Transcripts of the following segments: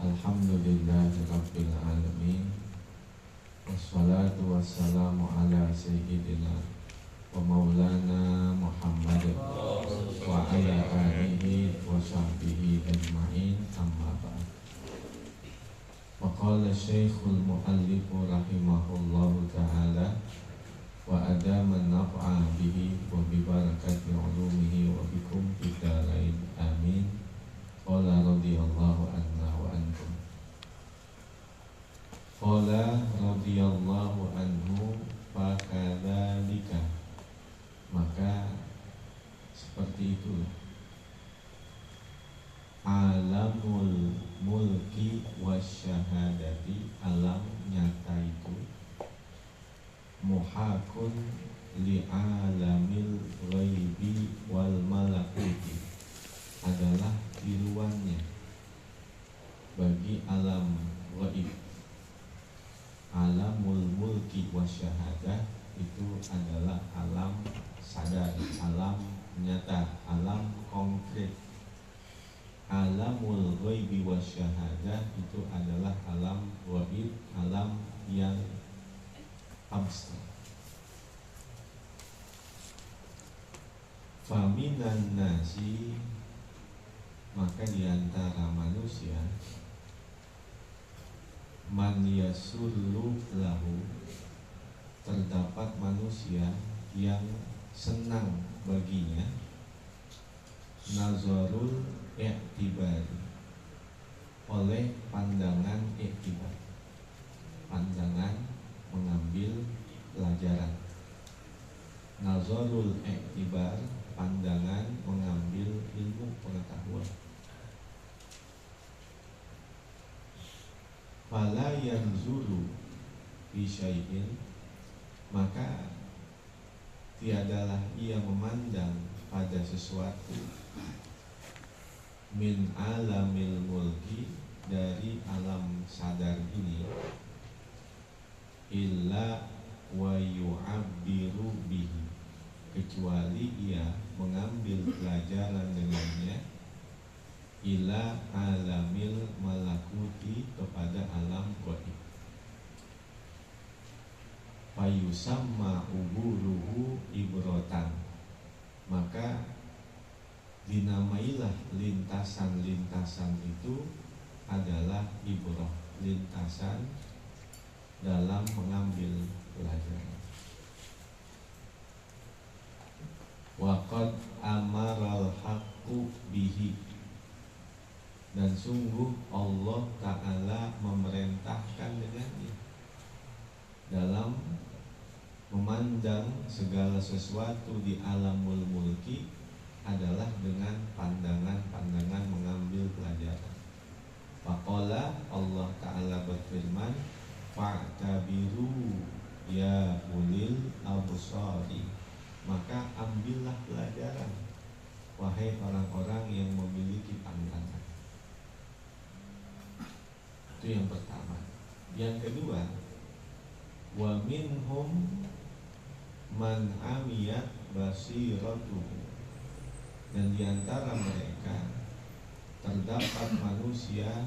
Alhamdulillahirabbil alamin. Wassalatu wassalamu ala sayyidina wa maulana Muhammad wa ala alihi wa sahbihi ajma'in, amma ba'd. Wa qala syekhul muallif rahimahullahu ta'ala wa adaman naf'a bihi wa bi barakati ulumihi wa bikum fid dharain, amin. Qala radhiyallahu anna wa ankum. Qala radhiyallahu anhu fa kadzalika, maka seperti itulah alamul mulki wasyahadati, alam nyata itu muhakun li alamil ghaibi wal malakuti, adalah tiruannya bagi alam ghaib. Alamul mulki wasyahadah itu adalah alam sadar, alam nyata, alam konkret. Alamul ghaibi wasyahadah itu adalah alam ghaib, alam yang abstrak. Faminan nasi, maka diantara manusia, man yasullu lahu, terdapat manusia yang senang baginya, nazarul i'tibari, oleh pandangan i'tibar, pandangan mengambil pelajaran. Nazarul i'tibar, pandangan mengambil ilmu pengetahuan. Fala yanzuru fi syai'in, maka tiadalah ia memandang pada sesuatu, min alamil mulki, dari alam sadar ini, illa wa yu'abbiru bihi, kecuali ia mengambil pelajaran dengannya, ila alamil malakuti, kepada alam gaib. Fayusamma uburuhu ibrotan, maka dinamailah lintasan-lintasan itu adalah ibroh, lintasan dalam mengambil pelajaran. Waqad amaral haqqu bihi, dan sungguh Allah Ta'ala memerintahkan dengannya dalam memandang segala sesuatu di alamul mulki adalah dengan pandangan-pandangan mengambil pelajaran. Faqala, Allah Ta'ala berfirman, fa'tabiru ya ulil absari, maka ambillah pelajaran wahai orang-orang yang memiliki pandangan. Itu yang pertama. Yang kedua, wa minhum man amiyat basiratuhu, dan diantara mereka terdapat manusia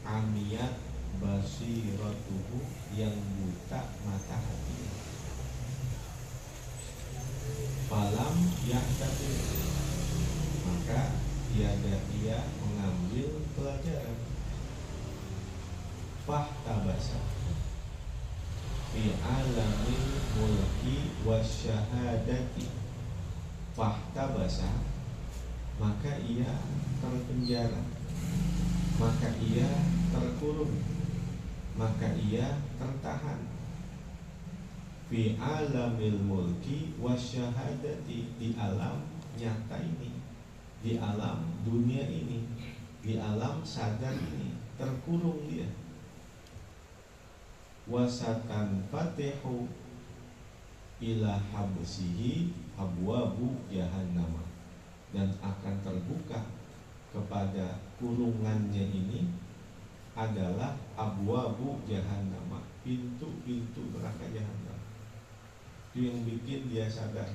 amiyat basiratuhu, yang buta mata hatinya. Falam yahtadir, maka tiada ia mengambil pelajaran. Fahtabasa fi alamil mulki wasyahadati, fahtabasa, maka ia terpenjara, maka ia terkurung, maka ia tertahan. Fi alamil mulki wasyahadati, di alam nyata ini, di alam dunia ini, di alam sadar ini, terkurung dia. Wasatan fatihu ila habsihi abwabu jahannama, dan akan terbuka kepada kurungannya ini adalah abwabu jahannama, pintu-pintu neraka jahanam. Itu yang bikin dia sadar,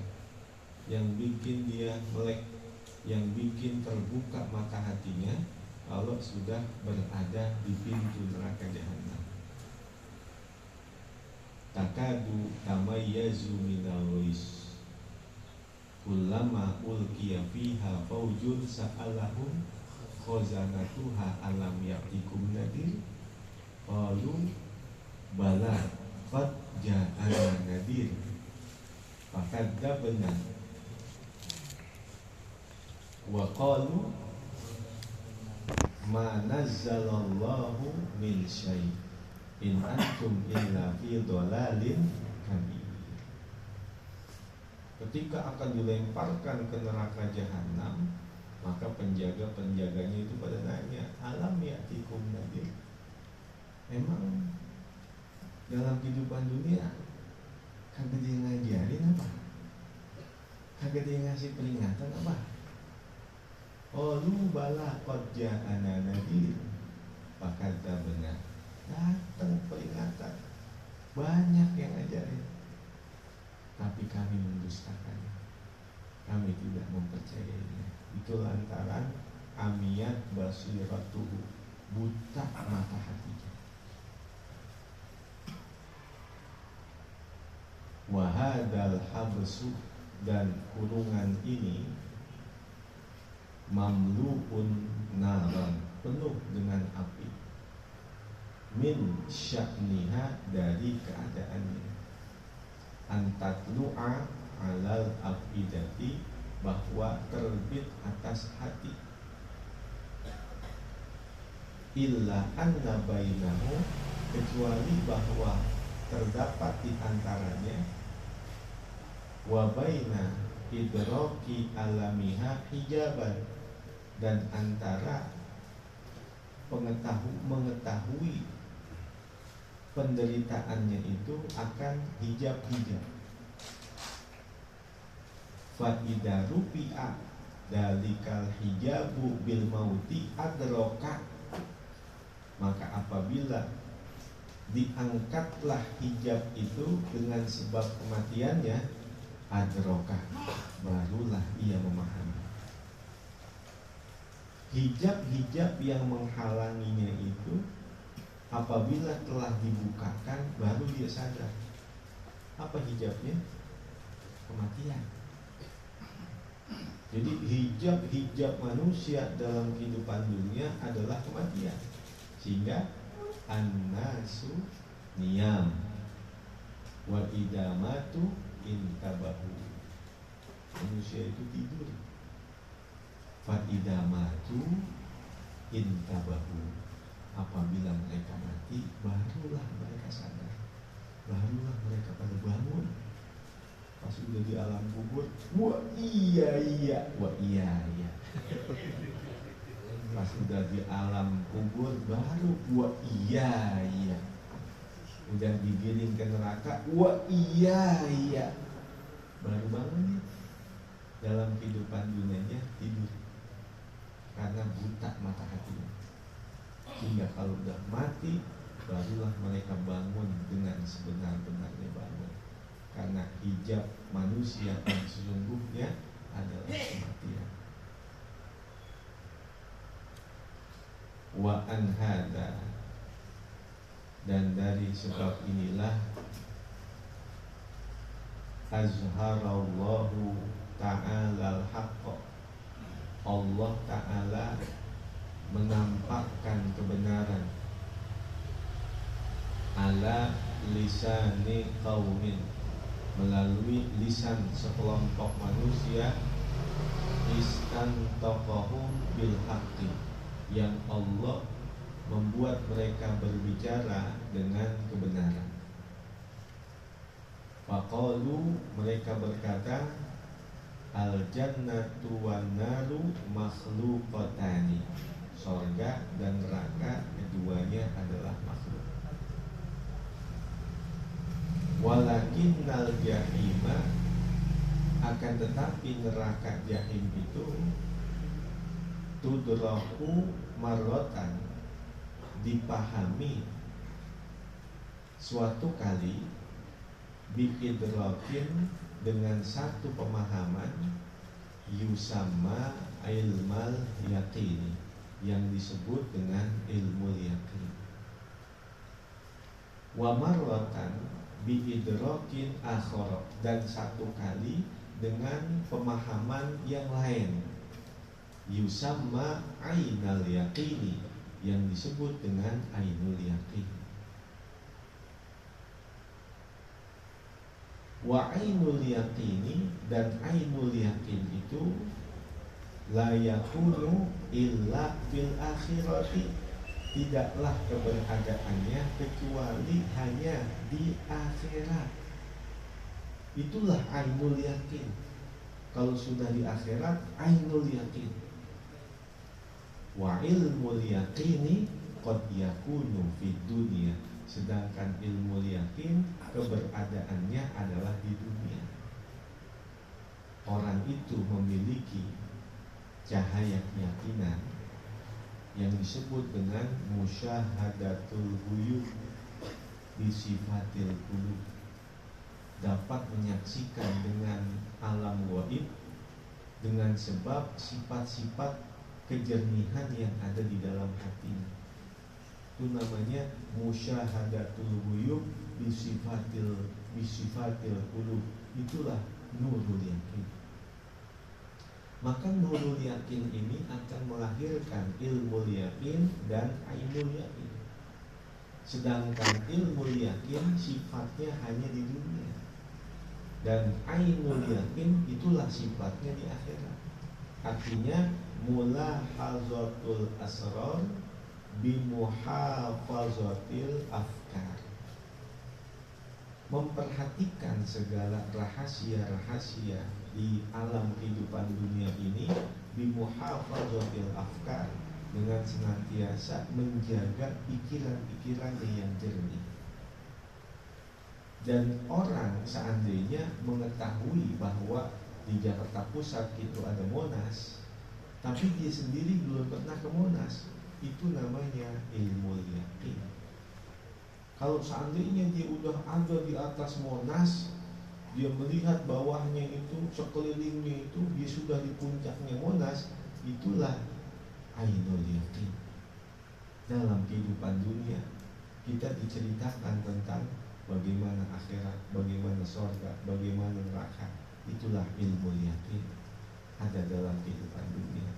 yang bikin dia melek, yang bikin terbuka mata hatinya, kalau sudah berada di pintu neraka jahanam. Takadu tamayyazu minal ghais kullama ulqiya fiha faujun sa'alahum khazanatuha alam ya'tikum nadir qalu bala qad ja'ana nadir fakadzabna wa qalu ma nazzalallahu min syai' in antum illa fi dhalalin kabir. Ketika akan dilemparkan ke neraka jahanam, maka penjaga-penjaganya itu pada nanya, alam ya'tikum nadir, emang dalam kehidupan dunia kagak dia ngajarin apa? Kagak dia ngasih peringatan apa? Qalu bala qad ja'ana nadir fakadzabna. Datang peringatan, banyak yang ngajarin, tapi kami mendustakannya, kami tidak mempercayainya. Itu lantaran amiyat basiratuhu, buta mata hatinya. Wahadal habsu, dan kurungan ini mamluun naran, penuh dengan api, min sya'niha, dari keadaannya, antatlu'a alal afidati, bahwa terbit atas hati, illa anna bainahu, kecuali bahwa terdapat di antaranya, wa baina idraki alamiha hijaban, dan antara mengetahui penderitaannya itu akan hijab-hijab. Fa idza rufi'a dalikal hijabu bil mauti adraka, maka apabila diangkatlah hijab itu dengan sebab kematiannya, adraka, barulah ia memahami. Hijab-hijab yang menghalanginya itu apabila telah dibukakan, baru dia sadar. Apa hijabnya? Kematian. Jadi hijab-hijab manusia dalam kehidupan dunia adalah kematian. Sehingga an-nasu niyam wa idamatu intabahu, manusia itu tidur. Fa idamatu intabahu, apabila mereka mati, barulah mereka sadar, barulah mereka pada bangun. Pas sudah di alam kubur, wah iya, wah iya. Pas sudah di alam kubur, baru wah iya. Udah digiring ke neraka, wah iya. Baru bangun. Dalam kehidupan dunianya tidur, karena buta mata hatinya. Sehingga kalau udah mati, barulah mereka bangun dengan sebenar-benarnya bangun. Karena hijab manusia yang sesungguhnya adalah kematian. Wa an hada, dan dari sebab inilah azharallahu ta'ala al-haqqa, Allah Ta'ala menampakkan kebenaran ala lisani qaumin, melalui lisan sekelompok manusia, istantaqahum bil haqqi, yang Allah membuat mereka berbicara dengan kebenaran. Faqalu, mereka berkata, al jannatu wan naru makhluqatani, surga dan neraka keduanya adalah makhluk. Walakinnal jahima, akan tetapi neraka jahim itu tudraku marrotan, dipahami suatu kali, biidrakin, dengan satu pemahaman, yusama ilmal yaqini, yang disebut dengan ilmu yakin. Wa marratan bi idrakin akhara, dan satu kali dengan pemahaman yang lain, yusamma ainal yaqini, yang disebut dengan ainul yaqin. Wa ainul yaqini, dan ainul yaqin itu la yakunu illa fil akhirati, tidaklah keberadaannya kecuali hanya di akhirat. Itulah ainul yakin. Kalau sudah di akhirat, ainul yakin. Wa ilmul yaqini qad yakunu fid dunya, sedangkan ilmu yakin keberadaannya adalah di dunia. Orang itu memiliki cahaya keyakinan yang disebut dengan musyahadatul ghuyub bi sifatil qulub, dapat menyaksikan dengan alam gaib dengan sebab sifat-sifat kejernihan yang ada di dalam hatinya. Itu namanya musyahadatul ghuyub bi sifatil qulub. Itulah nurul yakin. Maka nurul yakin ini akan melahirkan ilmu yakin dan ainul yakin. Sedangkan ilmu yakin sifatnya hanya di dunia, dan ainul yakin itulah sifatnya di akhirat. Artinya mulahazatul asrar bimuhafazatil afkar, memperhatikan segala rahasia-rahasia di alam kehidupan dunia ini bimuhafazatil afkar, dengan senantiasa menjaga pikiran-pikirannya yang jernih. Dan orang seandainya mengetahui bahwa di Jakarta Pusat itu ada Monas, tapi dia sendiri belum pernah ke Monas, itu namanya ilmu yakin. Kalau seandainya dia udah ada di atas Monas, dia melihat bawahnya itu, sekelilingnya itu, dia sudah di puncaknya Monas, itulah ainul yakin. Dalam kehidupan dunia kita diceritakan tentang bagaimana akhirat, bagaimana surga, bagaimana neraka. Itulah ilmu yakin ada dalam kehidupan dunia.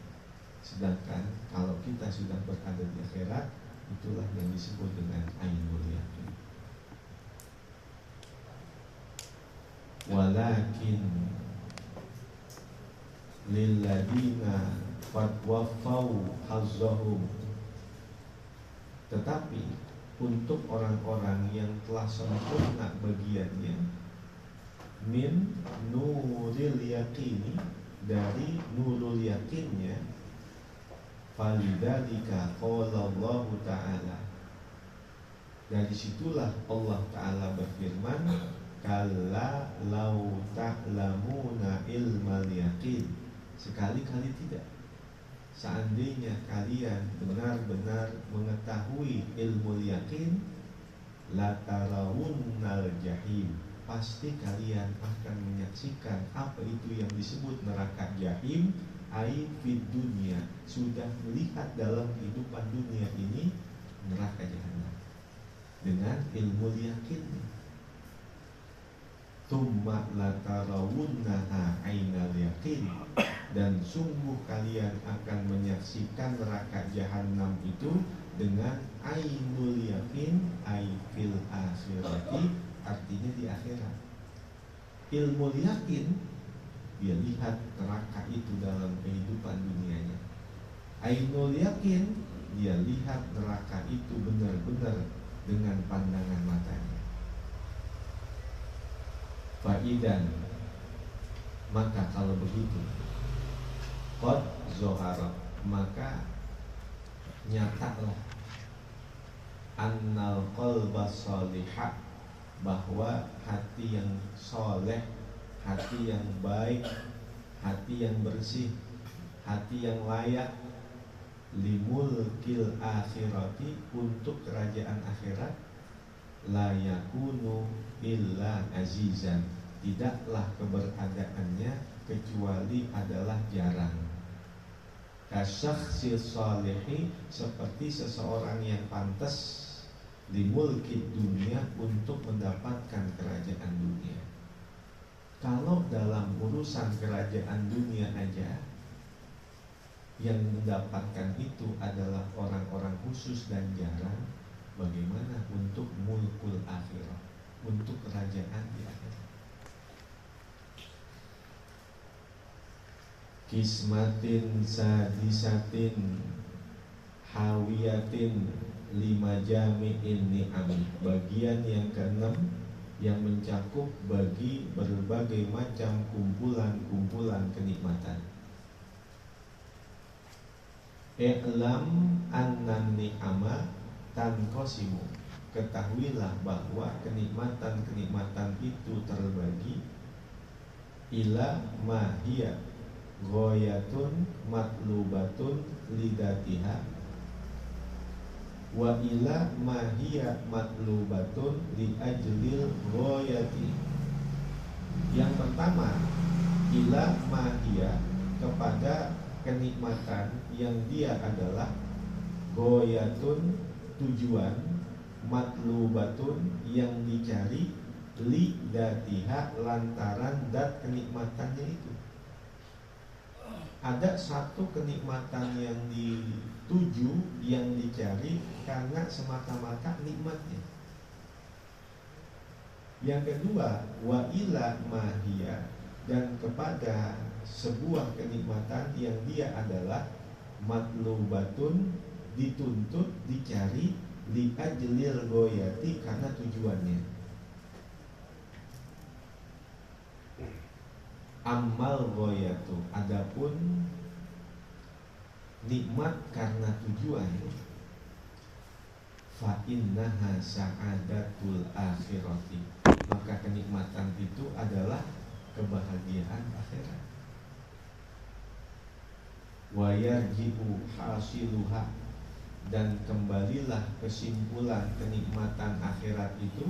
Sedangkan kalau kita sudah berada di akhirat, itulah yang disebut dengan ainul yakin. Walakin lilladina qad waffau hazzahum, tetapi untuk orang-orang yang telah sempurna bagiannya min nuril yaqini, dari nurul yakinnya, falidzalika qala Allah Ta'ala, dari situlah Allah Ta'ala berfirman, kalla lau ta'lamuna ilmal yaqin, sekali-kali tidak, seandainya kalian benar-benar mengetahui ilmu yakin, latarawunnal jahim, pasti kalian akan menyaksikan apa itu yang disebut neraka jahim, ai fid dunia, sudah melihat dalam kehidupan dunia ini neraka jahanam dengan ilmu yakin. Tumma latarawunnaha ainal yakin, dan sungguh kalian akan menyaksikan neraka jahanam itu dengan ainul yakin, ai fil akhirati, artinya di akhirat. Ilmu yakin, dia lihat neraka itu dalam kehidupan dunianya. Ainul yakin, dia lihat neraka itu benar-benar dengan pandangan matanya. Fa'idan, maka kalau begitu, qad zohara, maka nyatalah annal qalba salihah, bahwa hati yang soleh, hati yang baik, hati yang bersih, hati yang layak, limulkil akhirati, untuk kerajaan akhirat, la yakunu illa azizan, tidaklah keberadaannya kecuali adalah jarang. Kasyakhsi salihi, seperti seseorang yang pantas dimulki dunia, untuk mendapatkan kerajaan dunia. Kalau dalam urusan kerajaan dunia aja yang mendapatkan itu adalah orang-orang khusus dan jarang, bagaimana untuk mulkul akhirah, untuk kerajaan di akhirat? Kismatin sadisatin hawiyatin lima jami'in ni'am, bagian yang keenam yang mencakup bagi berbagai macam kumpulan-kumpulan kenikmatan. I'lam annan ni'ama tanqasimu, ketahuilah bahwa kenikmatan-kenikmatan itu terbagi ila mahiyya ghoyatun matlubatun lidatiha wa ila mahiyya matlubatun li ajlil ghoyati. Yang pertama, ila mahiyya, kepada kenikmatan yang dia adalah ghoyatun, tujuan, matlubatun, yang dicari, li datiha, lantaran dat kenikmatannya itu. Ada satu kenikmatan yang dituju, yang dicari karena semata-mata nikmatnya. Yang kedua, wa ila mahiyya, dan kepada sebuah kenikmatan yang dia adalah matlubatun, dituntut, dicari, li ajlil goyati, karena tujuannya. Amal goyatu, adapun nikmat karena tujuan, fa innaha sa'adatul akhirati, maka kenikmatan itu adalah kebahagiaan akhirat. Wa yarji'u hasiluha, dan kembalilah kesimpulan kenikmatan akhirat itu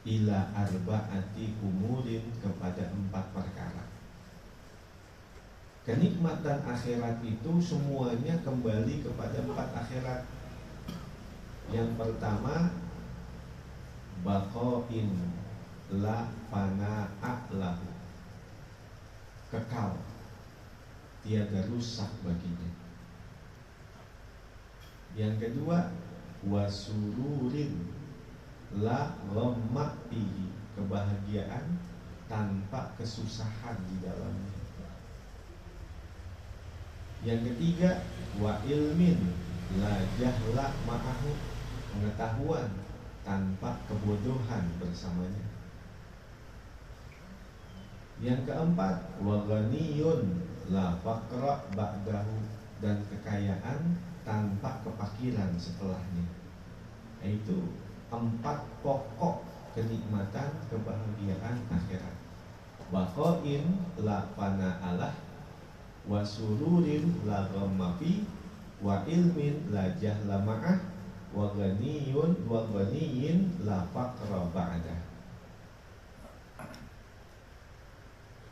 ila arba'ati umurin, kepada 4 perkara. Kenikmatan akhirat itu semuanya kembali kepada 4 akhirat. Yang pertama, baqain la fana'a lahu, kekal, tiada rusak baginya. Yang kedua, wasururin la ghamma fihi, kebahagiaan tanpa kesusahan di dalamnya. Yang ketiga, wa ilmin la jahla ma'ahu, pengetahuan tanpa kebodohan bersamanya. Yang keempat, wa ghaniyun la faqra ba'dahu, dan kekayaan tanpa kefakiran setelahnya. Itu 4 pokok kenikmatan kebahagiaan akhirat. Baqain la fana'alah, wa sururin la ghamma fi, wa ilmin la jahla ma'ah, wa ghaniyin la faqra ba'dah.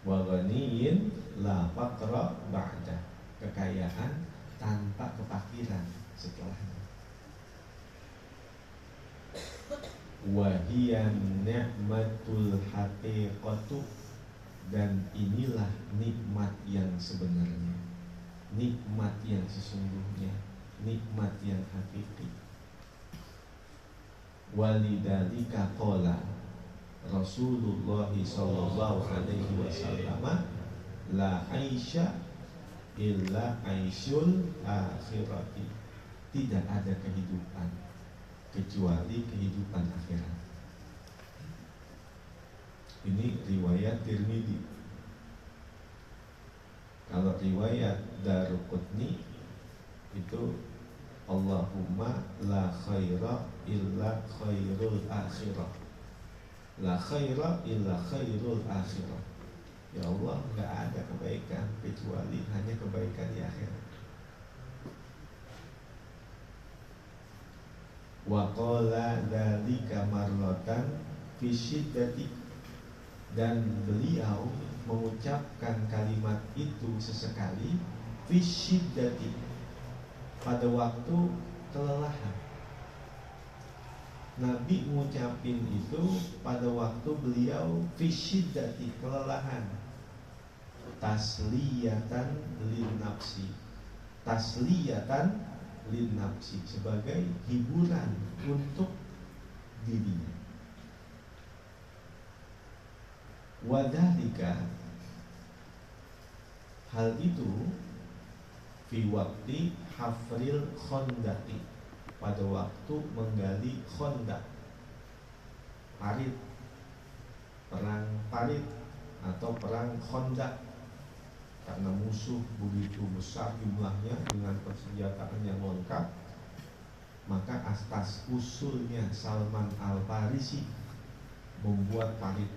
Wa ghaniyin la faqra ba'dah, kekayaan tanpa kefakiran setelahnya. Wahiyan ni'matul haqiqatu, dan inilah nikmat yang sebenarnya, nikmat yang sesungguhnya, nikmat yang hakiki. Walidhalika qala Rasulullah sallallahu alaihi wasallam, la aisha illa aisyul akhirati, tidak ada kehidupan kecuali kehidupan akhirat. Ini riwayat Tirmidzi. Kalau riwayat Daruqutni itu Allahumma la khaira illa khairul akhirah, la khaira illa khairul akhirah. Ya Allah, enggak ada kebaikan kecuali hanya kebaikan di akhirat. Wa qala dzalika marratan fi syiddati, dan beliau mengucapkan kalimat itu sesekali Fisyiddati, pada waktu kelelahan. Nabi ngucapin itu pada waktu beliau fisyiddati, kelelahan. Tasliyatan lin nafsi, tasliyatan lin nafsi, sebagai hiburan untuk dirinya. Wadhalika, hal itu fi waqti hafril khondaki, pada waktu menggali khondak, parit, perang parit atau perang khondak. Karena musuh begitu besar jumlahnya dengan persenjataan yang lengkap, maka atas usulnya Salman Al-Farisi membuat parit,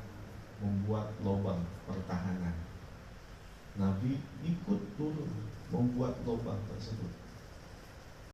membuat lubang pertahanan. Nabi ikut turun membuat lubang tersebut.